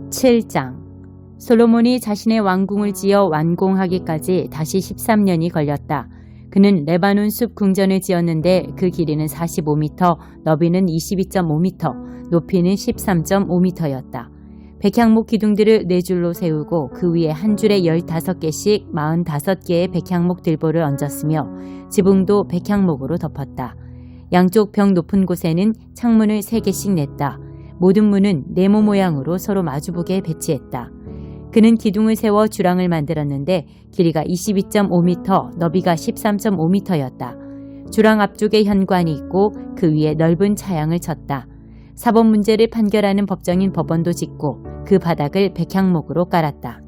7장 솔로몬이 자신의 왕궁을 지어 완공하기까지 다시 13년이 걸렸다. 그는 레바논 숲 궁전을 지었는데 그 길이는 45m, 너비는 22.5m, 높이는 13.5m였다. 백향목 기둥들을 4줄로 세우고 그 위에 한 줄에 15개씩 45개의 백향목 들보를 얹었으며 지붕도 백향목으로 덮었다. 양쪽 벽 높은 곳에는 창문을 3개씩 냈다. 모든 문은 네모 모양으로 서로 마주보게 배치했다. 그는 기둥을 세워 주랑을 만들었는데 길이가 22.5m, 너비가 13.5m였다. 주랑 앞쪽에 현관이 있고 그 위에 넓은 차양을 쳤다. 사법 문제를 판결하는 법정인 법원도 짓고 그 바닥을 백향목으로 깔았다.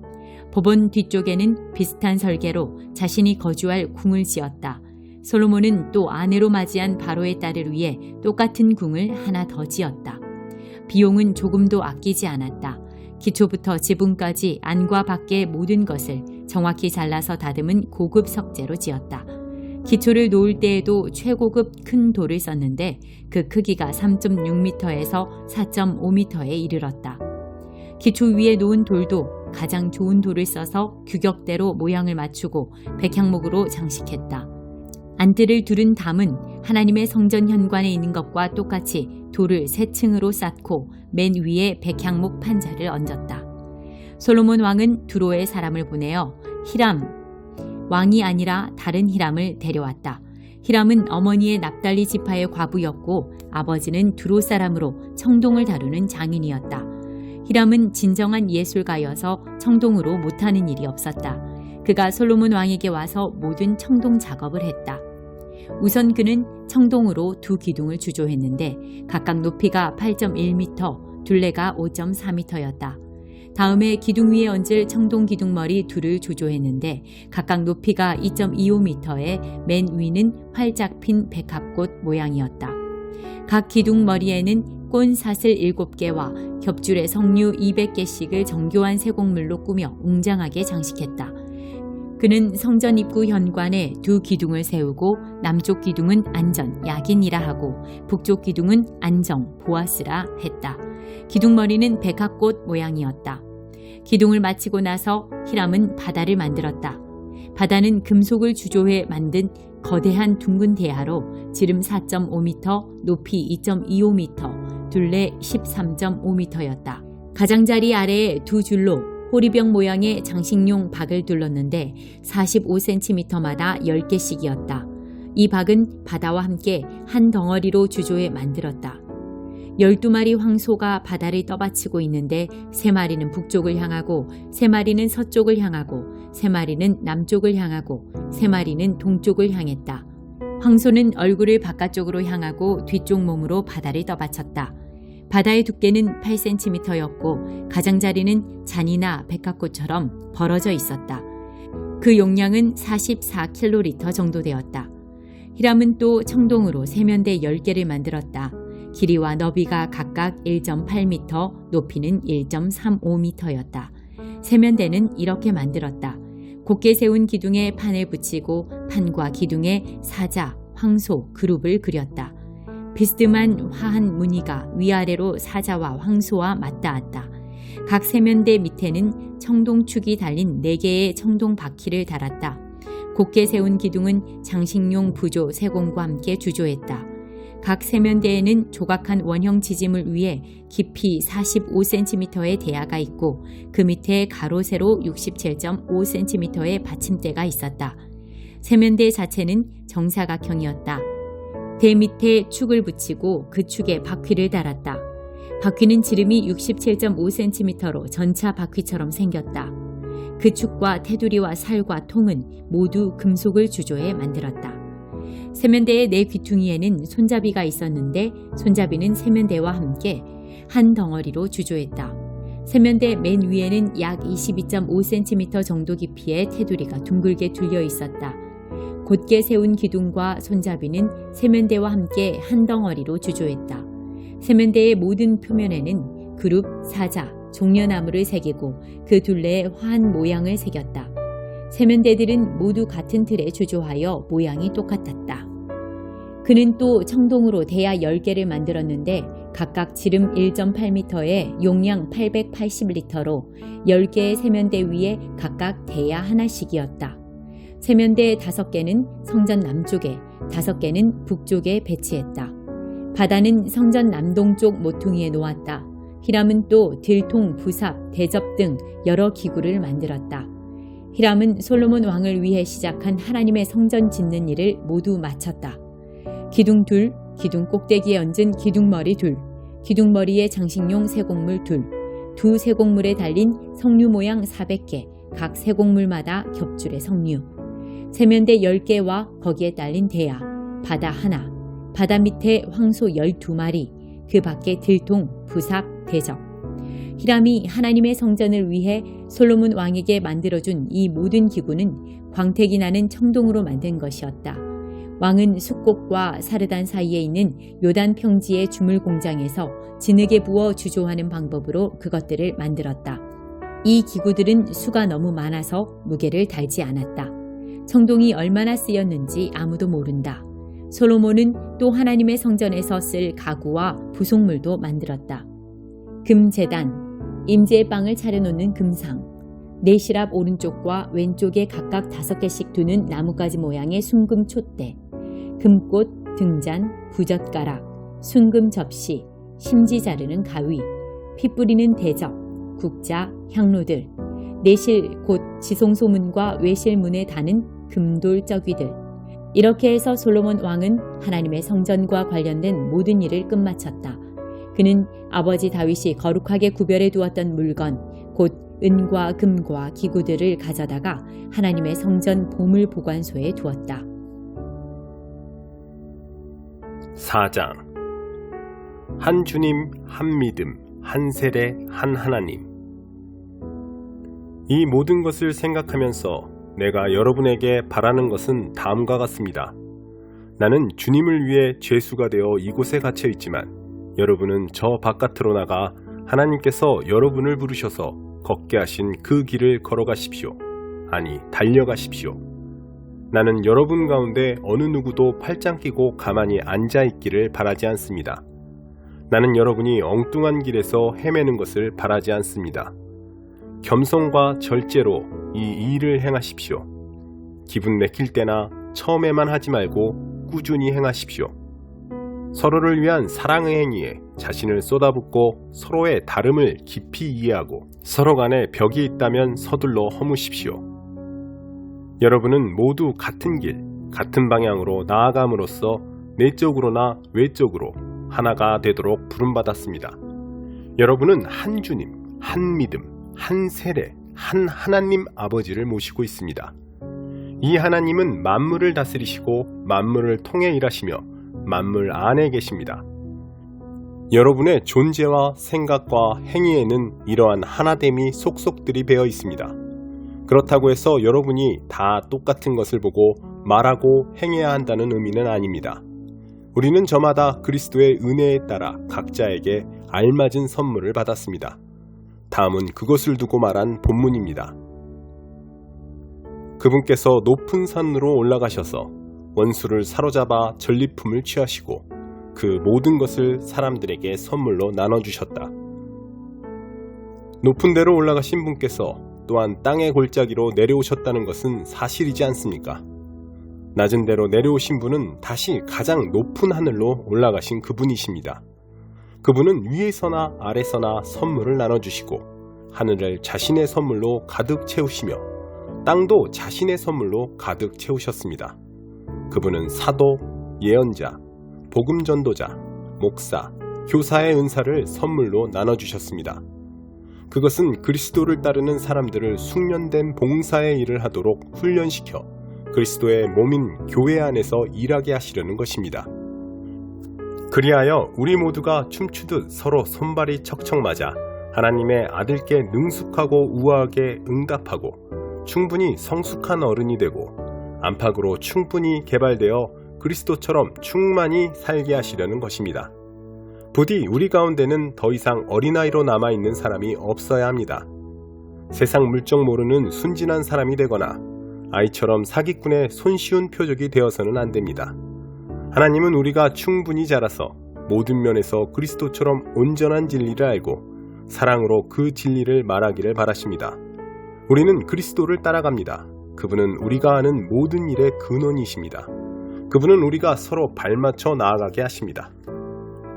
법원 뒤쪽에는 비슷한 설계로 자신이 거주할 궁을 지었다. 솔로몬은 또 아내로 맞이한 바로의 딸을 위해 똑같은 궁을 하나 더 지었다. 비용은 조금도 아끼지 않았다. 기초부터 지붕까지 안과 밖의 모든 것을 정확히 잘라서 다듬은 고급 석재로 지었다. 기초를 놓을 때에도 최고급 큰 돌을 썼는데 그 크기가 3.6m에서 4.5m에 이르렀다. 기초 위에 놓은 돌도 가장 좋은 돌을 써서 규격대로 모양을 맞추고 백향목으로 장식했다. 안뜰을 두른 담은 하나님의 성전 현관에 있는 것과 똑같이 돌을 3층으로 쌓고 맨 위에 백향목 판자를 얹었다. 솔로몬 왕은 두로의 사람을 보내어 히람 왕이 아니라 다른 히람을 데려왔다. 히람은 어머니의 납달리 지파의 과부였고 아버지는 두로 사람으로 청동을 다루는 장인이었다. 히람은 진정한 예술가여서 청동으로 못하는 일이 없었다. 그가 솔로몬 왕에게 와서 모든 청동 작업을 했다. 우선 그는 청동으로 2 기둥을 주조했는데 각각 높이가 8.1m, 둘레가 5.4m였다. 다음에 기둥 위에 얹을 청동 기둥머리 2를 조조했는데 각각 높이가 2.25m에 맨 위는 활짝 핀 백합꽃 모양이었다. 각 기둥머리에는 꼰사슬 7개와 겹줄의 석류 200개씩을 정교한 세곡물로 꾸며 웅장하게 장식했다. 그는 성전 입구 현관에 2 기둥을 세우고 남쪽 기둥은 안전, 야긴이라 하고 북쪽 기둥은 안정, 보아스라 했다. 기둥머리는 백합꽃 모양이었다. 기둥을 마치고 나서 히람은 바다를 만들었다. 바다는 금속을 주조해 만든 거대한 둥근 대야로 지름 4.5m, 높이 2.25m, 둘레 13.5m였다. 가장자리 아래에 2 줄로 호리병 모양의 장식용 박을 둘렀는데 45cm마다 10개씩이었다. 이 박은 바다와 함께 한 덩어리로 주조해 만들었다. 12마리 황소가 바다를 떠받치고 있는데 3마리는 북쪽을 향하고 3마리는 서쪽을 향하고 3마리는 남쪽을 향하고 3마리는 동쪽을 향했다. 황소는 얼굴을 바깥쪽으로 향하고 뒤쪽 몸으로 바다를 떠받쳤다. 바다의 두께는 8cm였고 가장자리는 잔이나 백합꽃처럼 벌어져 있었다. 그 용량은 44kl 정도 되었다. 히람은 또 청동으로 세면대 10개를 만들었다. 길이와 너비가 각각 1.8m, 높이는 1.35m였다. 세면대는 이렇게 만들었다. 곧게 세운 기둥에 판을 붙이고 판과 기둥에 사자, 황소, 그룹을 그렸다. 비스듬한 화한 무늬가 위아래로 사자와 황소와 맞닿았다. 각 세면대 밑에는 청동축이 달린 4개의 청동 바퀴를 달았다. 곧게 세운 기둥은 장식용 부조 세공과 함께 주조했다. 각 세면대에는 조각한 원형 지짐을 위해 깊이 45cm의 대야가 있고 그 밑에 가로 세로 67.5cm의 받침대가 있었다. 세면대 자체는 정사각형이었다. 대 밑에 축을 붙이고 그 축에 바퀴를 달았다. 바퀴는 지름이 67.5cm로 전차 바퀴처럼 생겼다. 그 축과 테두리와 살과 통은 모두 금속을 주조해 만들었다. 세면대의 4 귀퉁이에는 손잡이가 있었는데 손잡이는 세면대와 함께 한 덩어리로 주조했다. 세면대 맨 위에는 약 22.5cm 정도 깊이의 테두리가 둥글게 둘려 있었다. 곧게 세운 기둥과 손잡이는 세면대와 함께 한 덩어리로 주조했다. 세면대의 모든 표면에는 그룹, 사자, 종려나무를 새기고 그 둘레에 화한 모양을 새겼다. 세면대들은 모두 같은 틀에 주조하여 모양이 똑같았다. 그는 또 청동으로 대야 10개를 만들었는데 각각 지름 1.8m에 용량 880리터로 10개의 세면대 위에 각각 대야 하나씩이었다. 세면대 5개는 성전 남쪽에, 5개는 북쪽에 배치했다. 바다는 성전 남동쪽 모퉁이에 놓았다. 히람은 또 들통, 부삽, 대접 등 여러 기구를 만들었다. 히람은 솔로몬 왕을 위해 시작한 하나님의 성전 짓는 일을 모두 마쳤다. 기둥 둘, 기둥 꼭대기에 얹은 기둥머리 둘, 기둥머리에 장식용 세곡물 둘, 두 세곡물에 달린 석류 모양 400개, 각 세곡물마다 겹줄의 석류, 세면대 10개와 거기에 딸린 대야, 바다 하나, 바다 밑에 황소 12마리, 그 밖에 들통, 부삽, 대접. 히람이 하나님의 성전을 위해 솔로몬 왕에게 만들어준 이 모든 기구는 광택이 나는 청동으로 만든 것이었다. 왕은 숫곡과 사르단 사이에 있는 요단 평지의 주물 공장에서 진흙에 부어 주조하는 방법으로 그것들을 만들었다. 이 기구들은 수가 너무 많아서 무게를 달지 않았다. 청동이 얼마나 쓰였는지 아무도 모른다. 솔로몬은 또 하나님의 성전에서 쓸 가구와 부속물도 만들었다. 금제단, 임재의 빵을 차려놓는 금상, 네시랍 오른쪽과 왼쪽에 각각 5개씩 두는 나뭇가지 모양의 순금 촛대, 금꽃, 등잔, 부젓가락, 순금 접시, 심지 자르는 가위, 피 뿌리는 대접, 국자, 향로들, 내실 곧 지송소문과 외실문에 다는 금돌 저귀들. 이렇게 해서 솔로몬 왕은 하나님의 성전과 관련된 모든 일을 끝마쳤다. 그는 아버지 다윗이 거룩하게 구별해 두었던 물건, 곧 은과 금과 기구들을 가져다가 하나님의 성전 보물 보관소에 두었다. 4장. 한 주님, 한 믿음, 한 세례, 한 하나님. 이 모든 것을 생각하면서 내가 여러분에게 바라는 것은 다음과 같습니다. 나는 주님을 위해 죄수가 되어 이곳에 갇혀 있지만 여러분은 저 바깥으로 나가 하나님께서 여러분을 부르셔서 걷게 하신 그 길을 걸어가십시오. 아니, 달려가십시오. 나는 여러분 가운데 어느 누구도 팔짱 끼고 가만히 앉아있기를 바라지 않습니다. 나는 여러분이 엉뚱한 길에서 헤매는 것을 바라지 않습니다. 겸손과 절제로 이 일을 행하십시오. 기분 내킬 때나 처음에만 하지 말고 꾸준히 행하십시오. 서로를 위한 사랑의 행위에 자신을 쏟아붓고 서로의 다름을 깊이 이해하고 서로 간에 벽이 있다면 서둘러 허무십시오. 여러분은 모두 같은 길, 같은 방향으로 나아감으로써 내적으로나 외적으로 하나가 되도록 부름받았습니다. 여러분은 한 주님, 한 믿음, 한 세례, 한 하나님 아버지를 모시고 있습니다. 이 하나님은 만물을 다스리시고 만물을 통해 일하시며 만물 안에 계십니다. 여러분의 존재와 생각과 행위에는 이러한 하나됨이 속속들이 배어 있습니다. 그렇다고 해서 여러분이 다 똑같은 것을 보고 말하고 행해야 한다는 의미는 아닙니다. 우리는 저마다 그리스도의 은혜에 따라 각자에게 알맞은 선물을 받았습니다. 다음은 그것을 두고 말한 본문입니다. 그분께서 높은 산으로 올라가셔서 원수를 사로잡아 전리품을 취하시고 그 모든 것을 사람들에게 선물로 나눠주셨다. 높은 데로 올라가신 분께서 또한 땅의 골짜기로 내려오셨다는 것은 사실이지 않습니까? 낮은 데로 내려오신 분은 다시 가장 높은 하늘로 올라가신 그분이십니다. 그분은 위에서나 아래서나 선물을 나눠주시고 하늘을 자신의 선물로 가득 채우시며 땅도 자신의 선물로 가득 채우셨습니다. 그분은 사도, 예언자, 복음전도자, 목사, 교사의 은사를 선물로 나눠주셨습니다. 그것은 그리스도를 따르는 사람들을 숙련된 봉사의 일을 하도록 훈련시켜 그리스도의 몸인 교회 안에서 일하게 하시려는 것입니다. 그리하여 우리 모두가 춤추듯 서로 손발이 척척 맞아 하나님의 아들께 능숙하고 우아하게 응답하고 충분히 성숙한 어른이 되고 안팎으로 충분히 개발되어 그리스도처럼 충만히 살게 하시려는 것입니다. 부디 우리 가운데는 더 이상 어린아이로 남아있는 사람이 없어야 합니다. 세상 물정 모르는 순진한 사람이 되거나 아이처럼 사기꾼의 손쉬운 표적이 되어서는 안 됩니다. 하나님은 우리가 충분히 자라서 모든 면에서 그리스도처럼 온전한 진리를 알고 사랑으로 그 진리를 말하기를 바라십니다. 우리는 그리스도를 따라갑니다. 그분은 우리가 하는 모든 일의 근원이십니다. 그분은 우리가 서로 발맞춰 나아가게 하십니다.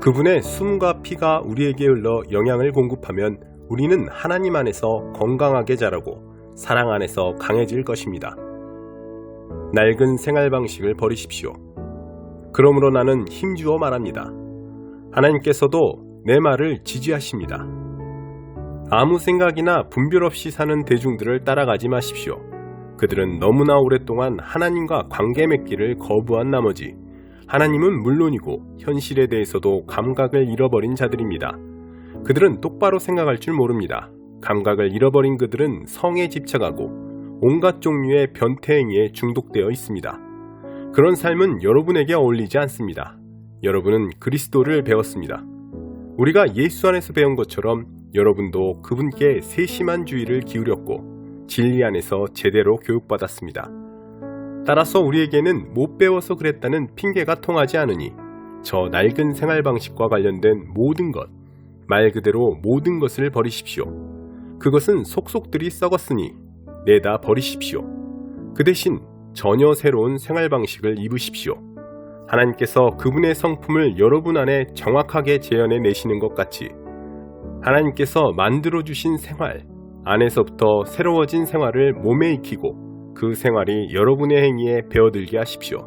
그분의 숨과 피가 우리에게 흘러 영양을 공급하면 우리는 하나님 안에서 건강하게 자라고 사랑 안에서 강해질 것입니다. 낡은 생활 방식을 버리십시오. 그러므로 나는 힘주어 말합니다. 하나님께서도 내 말을 지지하십니다. 아무 생각이나 분별 없이 사는 대중들을 따라가지 마십시오. 그들은 너무나 오랫동안 하나님과 관계 맺기를 거부한 나머지 하나님은 물론이고 현실에 대해서도 감각을 잃어버린 자들입니다. 그들은 똑바로 생각할 줄 모릅니다. 감각을 잃어버린 그들은 성에 집착하고 온갖 종류의 변태 행위에 중독되어 있습니다. 그런 삶은 여러분에게 어울리지 않습니다. 여러분은 그리스도를 배웠습니다. 우리가 예수 안에서 배운 것처럼 여러분도 그분께 세심한 주의를 기울였고 진리 안에서 제대로 교육받았습니다. 따라서 우리에게는 못 배워서 그랬다는 핑계가 통하지 않으니 저 낡은 생활 방식과 관련된 모든 것, 말 그대로 모든 것을 버리십시오. 그것은 속속들이 썩었으니 내다 버리십시오. 그 대신 전혀 새로운 생활 방식을 입으십시오. 하나님께서 그분의 성품을 여러분 안에 정확하게 재현해 내시는 것 같이 하나님께서 만들어주신 생활 안에서부터 새로워진 생활을 몸에 익히고 그 생활이 여러분의 행위에 배어들게 하십시오.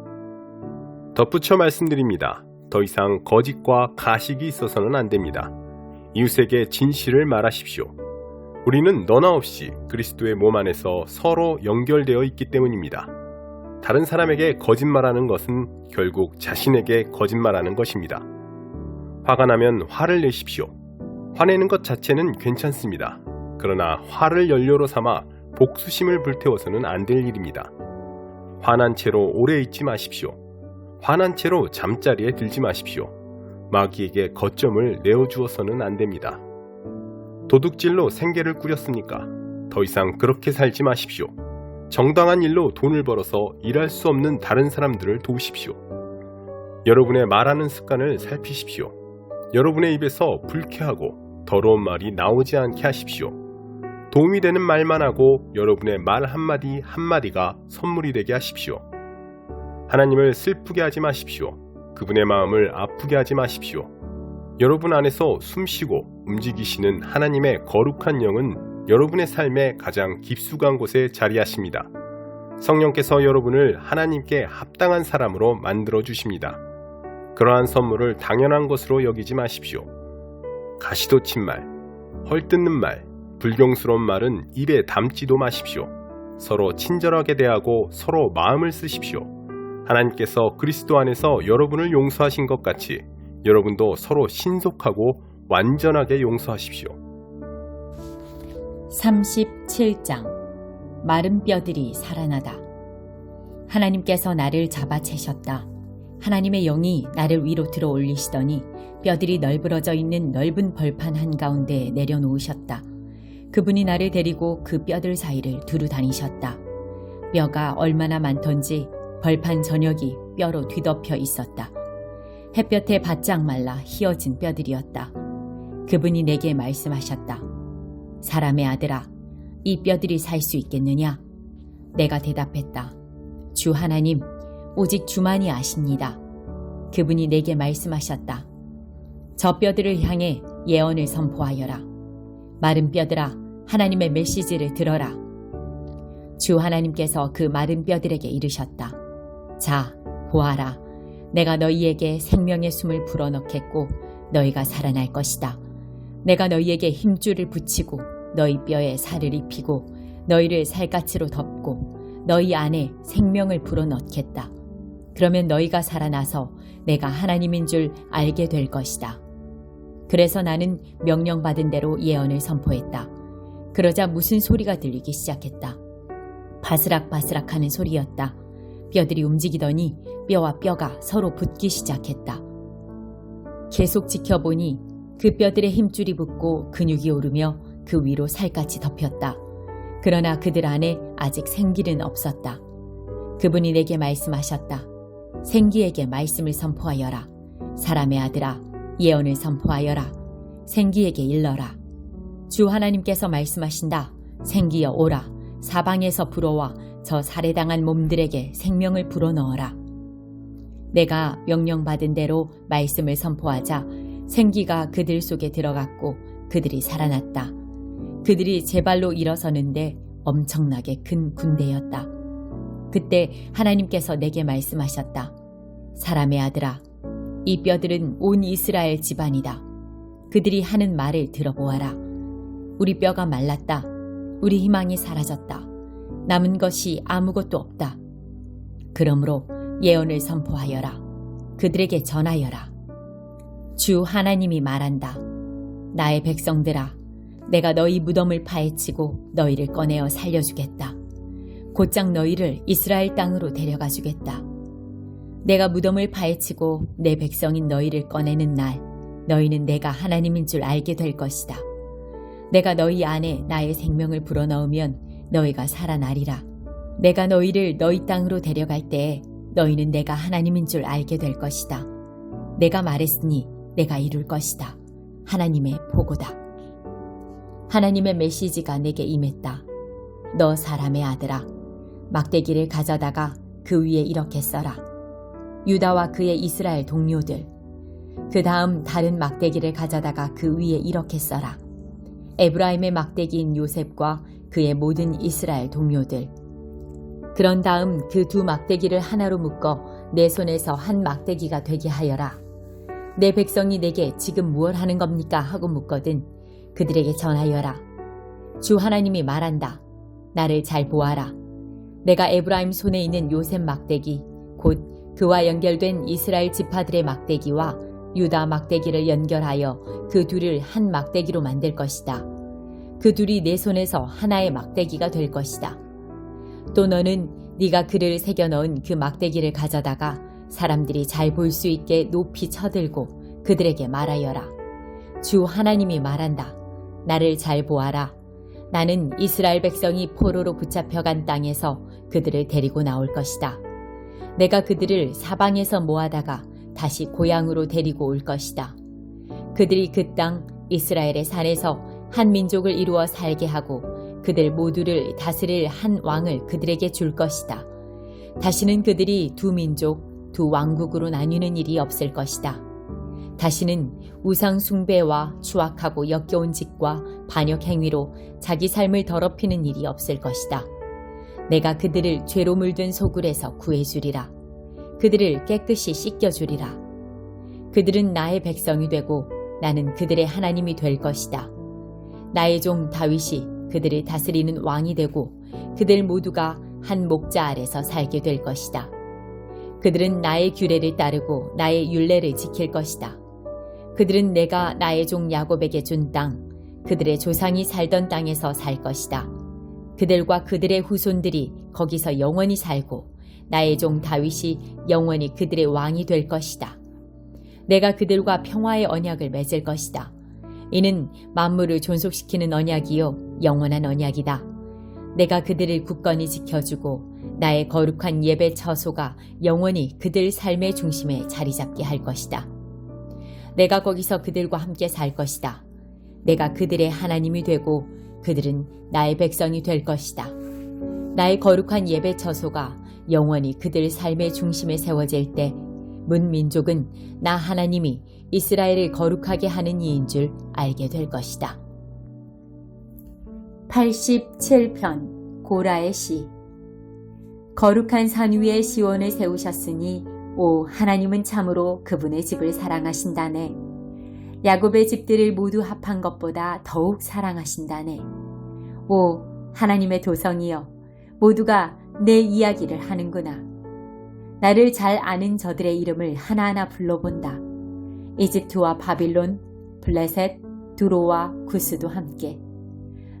덧붙여 말씀드립니다. 더 이상 거짓과 가식이 있어서는 안 됩니다. 이웃에게 진실을 말하십시오. 우리는 너나 없이 그리스도의 몸 안에서 서로 연결되어 있기 때문입니다. 다른 사람에게 거짓말하는 것은 결국 자신에게 거짓말하는 것입니다. 화가 나면 화를 내십시오. 화내는 것 자체는 괜찮습니다. 그러나 화를 연료로 삼아 복수심을 불태워서는 안 될 일입니다. 화난 채로 오래 있지 마십시오. 화난 채로 잠자리에 들지 마십시오. 마귀에게 거점을 내어주어서는 안 됩니다. 도둑질로 생계를 꾸렸습니까? 더 이상 그렇게 살지 마십시오. 정당한 일로 돈을 벌어서 일할 수 없는 다른 사람들을 도우십시오. 여러분의 말하는 습관을 살피십시오. 여러분의 입에서 불쾌하고 더러운 말이 나오지 않게 하십시오. 도움이 되는 말만 하고 여러분의 말 한마디 한마디가 선물이 되게 하십시오. 하나님을 슬프게 하지 마십시오. 그분의 마음을 아프게 하지 마십시오. 여러분 안에서 숨쉬고 움직이시는 하나님의 거룩한 영은 여러분의 삶에 가장 깊숙한 곳에 자리하십니다. 성령께서 여러분을 하나님께 합당한 사람으로 만들어 주십니다. 그러한 선물을 당연한 것으로 여기지 마십시오. 가시도 친 말, 헐뜯는 말, 불경스러운 말은 입에 담지도 마십시오. 서로 친절하게 대하고 서로 마음을 쓰십시오. 하나님께서 그리스도 안에서 여러분을 용서하신 것 같이 여러분도 서로 신속하고 완전하게 용서하십시오. 37장 마른 뼈들이 살아나다. 하나님께서 나를 잡아채셨다. 하나님의 영이 나를 위로 들어 올리시더니 뼈들이 널브러져 있는 넓은 벌판 한가운데 내려놓으셨다. 그분이 나를 데리고 그 뼈들 사이를 두루 다니셨다. 뼈가 얼마나 많던지 벌판 전역이 뼈로 뒤덮여 있었다. 햇볕에 바짝 말라 휘어진 뼈들이었다. 그분이 내게 말씀하셨다. 사람의 아들아, 이 뼈들이 살 수 있겠느냐? 내가 대답했다. 주 하나님, 오직 주만이 아십니다. 그분이 내게 말씀하셨다. 저 뼈들을 향해 예언을 선포하여라. 마른 뼈들아, 하나님의 메시지를 들어라. 주 하나님께서 그 마른 뼈들에게 이르셨다. 자, 보아라. 내가 너희에게 생명의 숨을 불어넣겠고 너희가 살아날 것이다. 내가 너희에게 힘줄을 붙이고 너희 뼈에 살을 입히고 너희를 살갗으로 덮고 너희 안에 생명을 불어넣겠다. 그러면 너희가 살아나서 내가 하나님인 줄 알게 될 것이다. 그래서 나는 명령받은 대로 예언을 선포했다. 그러자 무슨 소리가 들리기 시작했다. 바스락바스락하는 소리였다. 뼈들이 움직이더니 뼈와 뼈가 서로 붙기 시작했다. 계속 지켜보니 그 뼈들의 힘줄이 붙고 근육이 오르며 그 위로 살갗이 덮였다. 그러나 그들 안에 아직 생기는 없었다. 그분이 내게 말씀하셨다. 생기에게 말씀을 선포하여라. 사람의 아들아, 예언을 선포하여라. 생기에게 일러라. 주 하나님께서 말씀하신다. 생기여 오라. 사방에서 불어와 저 살해당한 몸들에게 생명을 불어넣어라. 내가 명령받은 대로 말씀을 선포하자 생기가 그들 속에 들어갔고 그들이 살아났다. 그들이 제 발로 일어서는데 엄청나게 큰 군대였다. 그때 하나님께서 내게 말씀하셨다. 사람의 아들아, 이 뼈들은 온 이스라엘 집안이다. 그들이 하는 말을 들어보아라. 우리 뼈가 말랐다. 우리 희망이 사라졌다. 남은 것이 아무것도 없다. 그러므로 예언을 선포하여라. 그들에게 전하여라. 주 하나님이 말한다. 나의 백성들아, 내가 너희 무덤을 파헤치고 너희를 꺼내어 살려주겠다. 곧장 너희를 이스라엘 땅으로 데려가 주겠다. 내가 무덤을 파헤치고 내 백성인 너희를 꺼내는 날, 너희는 내가 하나님인 줄 알게 될 것이다. 내가 너희 안에 나의 생명을 불어넣으면 너희가 살아나리라. 내가 너희를 너희 땅으로 데려갈 때에 너희는 내가 하나님인 줄 알게 될 것이다. 내가 말했으니 내가 이룰 것이다. 하나님의 보고다. 하나님의 메시지가 내게 임했다. 너 사람의 아들아, 막대기를 가져다가 그 위에 이렇게 써라. 유다와 그의 이스라엘 동료들. 그 다음 다른 막대기를 가져다가 그 위에 이렇게 써라. 에브라임의 막대기인 요셉과 그의 모든 이스라엘 동료들. 그런 다음 그 두 막대기를 하나로 묶어 내 손에서 한 막대기가 되게 하여라. 내 백성이 내게 지금 무엇 하는 겁니까? 하고 묻거든 그들에게 전하여라. 주 하나님이 말한다. 나를 잘 보아라. 내가 에브라임 손에 있는 요셉 막대기, 곧 그와 연결된 이스라엘 지파들의 막대기와 유다 막대기를 연결하여 그 둘을 한 막대기로 만들 것이다. 그 둘이 내 손에서 하나의 막대기가 될 것이다. 또 너는 네가 글을 새겨 넣은 그 막대기를 가져다가 사람들이 잘 볼 수 있게 높이 쳐들고 그들에게 말하여라. 주 하나님이 말한다. 나를 잘 보아라. 나는 이스라엘 백성이 포로로 붙잡혀간 땅에서 그들을 데리고 나올 것이다. 내가 그들을 사방에서 모아다가 다시 고향으로 데리고 올 것이다. 그들이 그 땅 이스라엘의 산에서 한 민족을 이루어 살게 하고 그들 모두를 다스릴 한 왕을 그들에게 줄 것이다. 다시는 그들이 두 민족, 두 왕국으로 나뉘는 일이 없을 것이다. 다시는 우상 숭배와 추악하고 역겨운 짓과 반역 행위로 자기 삶을 더럽히는 일이 없을 것이다. 내가 그들을 죄로 물든 소굴에서 구해주리라. 그들을 깨끗이 씻겨주리라. 그들은 나의 백성이 되고 나는 그들의 하나님이 될 것이다. 나의 종 다윗이 그들을 다스리는 왕이 되고 그들 모두가 한 목자 아래서 살게 될 것이다. 그들은 나의 규례를 따르고 나의 율례를 지킬 것이다. 그들은 내가 나의 종 야곱에게 준 땅, 그들의 조상이 살던 땅에서 살 것이다. 그들과 그들의 후손들이 거기서 영원히 살고 나의 종 다윗이 영원히 그들의 왕이 될 것이다. 내가 그들과 평화의 언약을 맺을 것이다. 이는 만물을 존속시키는 언약이요 영원한 언약이다. 내가 그들을 굳건히 지켜주고 나의 거룩한 예배 처소가 영원히 그들 삶의 중심에 자리 잡게 할 것이다. 내가 거기서 그들과 함께 살 것이다. 내가 그들의 하나님이 되고 그들은 나의 백성이 될 것이다. 나의 거룩한 예배 처소가 영원히 그들 삶의 중심에 세워질 때 문민족은 나 하나님이 이스라엘을 거룩하게 하는 이인 줄 알게 될 것이다. 87편 고라의 시. 거룩한 산 위에 시온을 세우셨으니 오 하나님은 참으로 그분의 집을 사랑하신다네. 야곱의 집들을 모두 합한 것보다 더욱 사랑하신다네. 오 하나님의 도성이여 모두가 내 이야기를 하는구나. 나를 잘 아는 저들의 이름을 하나하나 불러본다. 이집트와 바빌론, 블레셋, 두로와 구스도 함께.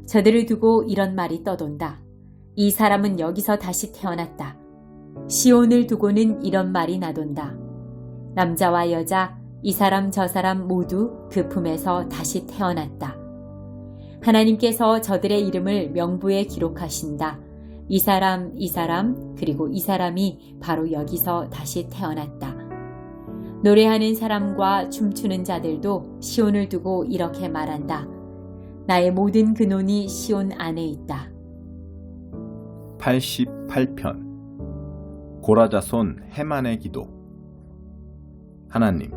저들을 두고 이런 말이 떠돈다. 이 사람은 여기서 다시 태어났다. 시온을 두고는 이런 말이 나돈다. 남자와 여자, 이 사람 저 사람 모두 그 품에서 다시 태어났다. 하나님께서 저들의 이름을 명부에 기록하신다. 이 사람, 그리고 이 사람이 바로 여기서 다시 태어났다. 노래하는 사람과 춤추는 자들도 시온을 두고 이렇게 말한다. 나의 모든 근원이 시온 안에 있다. 88편 고라자손 해만의 기도. 하나님,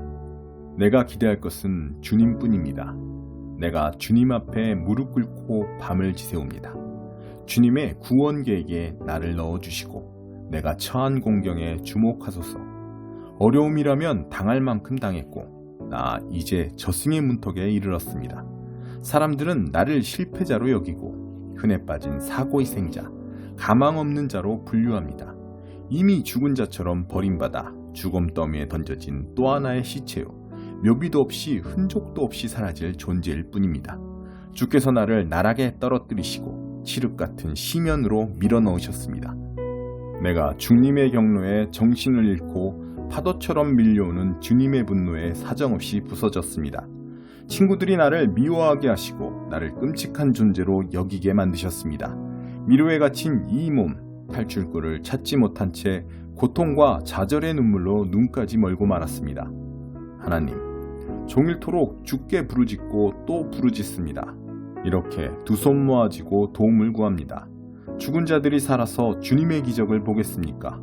내가 기대할 것은 주님뿐입니다. 내가 주님 앞에 무릎 꿇고 밤을 지새웁니다. 주님의 구원 계획에 나를 넣어주시고 내가 처한 공경에 주목하소서. 어려움이라면 당할 만큼 당했고 나 이제 저승의 문턱에 이르렀습니다. 사람들은 나를 실패자로 여기고 흔해 빠진 사고이생자, 가망 없는 자로 분류합니다. 이미 죽은 자처럼 버림받아 죽음 더미에 던져진 또 하나의 시체요, 묘비도 없이 흔적도 없이 사라질 존재일 뿐입니다. 주께서 나를 나락에 떨어뜨리시고 칠흑 같은 시면으로 밀어넣으셨습니다. 내가 주님의 경로에 정신을 잃고 파도처럼 밀려오는 주님의 분노에 사정없이 부서졌습니다. 친구들이 나를 미워하게 하시고 나를 끔찍한 존재로 여기게 만드셨습니다. 미로에 갇힌 이 몸, 탈출구를 찾지 못한 채 고통과 좌절의 눈물로 눈까지 멀고 말았습니다. 하나님, 종일토록 주께 부르짖고 또 부르짖습니다. 이렇게 두 손 모아지고 도움을 구합니다. 죽은 자들이 살아서 주님의 기적을 보겠습니까?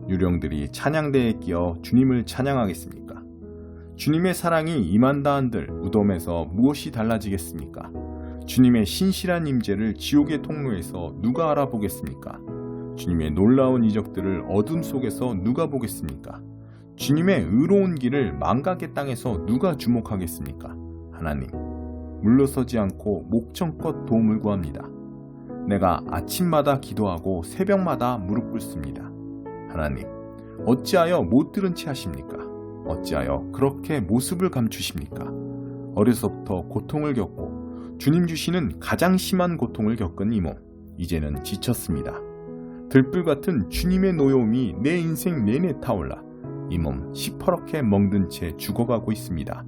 유령들이 찬양대에 끼어 주님을 찬양하겠습니까? 주님의 사랑이 임한다 한들 무덤에서 무엇이 달라지겠습니까? 주님의 신실한 임재를 지옥의 통로에서 누가 알아보겠습니까? 주님의 놀라운 이적들을 어둠 속에서 누가 보겠습니까? 주님의 의로운 길을 망각의 땅에서 누가 주목하겠습니까? 하나님, 물러서지 않고 목청껏 도움을 구합니다. 내가 아침마다 기도하고 새벽마다 무릎 꿇습니다. 하나님, 어찌하여 못 들은 채 하십니까? 어찌하여 그렇게 모습을 감추십니까? 어려서부터 고통을 겪고 주님 주시는 가장 심한 고통을 겪은 이 몸, 이제는 지쳤습니다. 들불 같은 주님의 노여움이 내 인생 내내 타올라 이 몸 시퍼렇게 멍든 채 죽어가고 있습니다.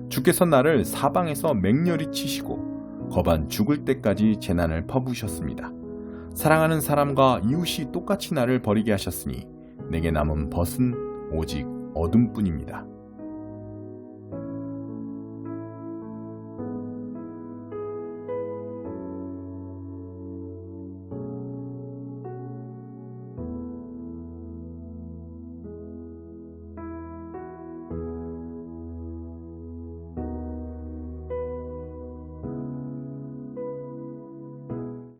주께서 나를 사방에서 맹렬히 치시고 거반 죽을 때까지 재난을 퍼부으셨습니다. 사랑하는 사람과 이웃이 똑같이 나를 버리게 하셨으니 내게 남은 벗은 오직 어둠뿐입니다.